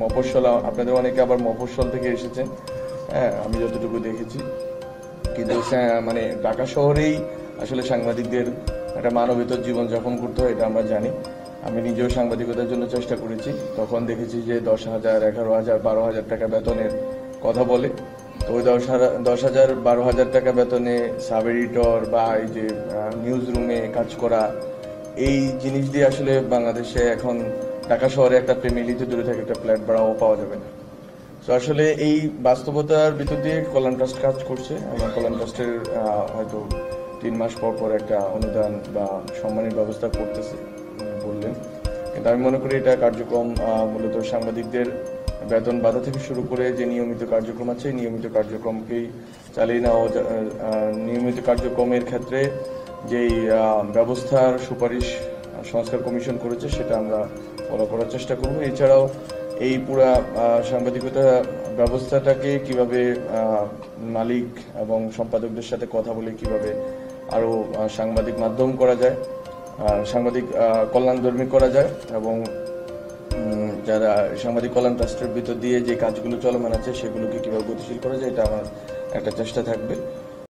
মফস্বল, আপনাদের অনেকে আবার মফস্বল থেকে এসেছেন, হ্যাঁ আমি যতটুকু দেখেছি। কিন্তু মানে ঢাকা শহরেই আসলে সাংবাদিকদের একটা মানবেতর জীবনযাপন করতে হয়, এটা আমরা জানি। আমি নিজেও সাংবাদিকতার জন্য চেষ্টা করেছি, তখন দেখেছি যে 10,000, 11,000, 12,000 টাকা বেতনের কথা বলে। তো ওই 10,000, 12,000 টাকা বেতনে সাব এডিটর বা এই যে নিউজ রুমে কাজ করা, এই জিনিস দিয়ে আসলে বাংলাদেশে এখন ঢাকা শহরে একটা ফ্যামিলিতে দূরে থাকে একটা ফ্ল্যাট ভাড়াও পাওয়া যাবে না। তো আসলে এই বাস্তবতার ভিতর দিয়ে কল্যাণ ট্রাস্ট কাজ করছে। আমার কল্যাণ ট্রাস্টের হয়তো 3 মাস পর পর একটা অনুদান বা সম্মানের ব্যবস্থা করতেছে বললেন, কিন্তু আমি মনে করি এটা কার্যক্রম মূলত সাংবাদিকদের বেতন বাধা থেকে শুরু করে যে নিয়মিত কার্যক্রম আছে, নিয়মিত কার্যক্রমকেই চালিয়ে নেওয়া। নিয়মিত কার্যক্রমের ক্ষেত্রে যেই ব্যবস্থার সুপারিশ সংস্কার কমিশন করেছে সেটা আমরা ফলো করার চেষ্টা করব। এছাড়াও এই পুরা সাংবাদিকতা ব্যবস্থাটাকে কিভাবে মালিক এবং সম্পাদকদের সাথে কথা বলে কিভাবে আরো সাংবাদিক মাধ্যম করা যায়, সাংবাদিক কল্যাণধর্মী করা যায়, এবং যারা সাংবাদিক কল্যাণ ট্রাস্টের ভিতর দিয়ে যে কাজগুলো চলমান আছে সেগুলোকে কিভাবে গতিশীল করা যায়, এটা আমার একটা চেষ্টা থাকবে।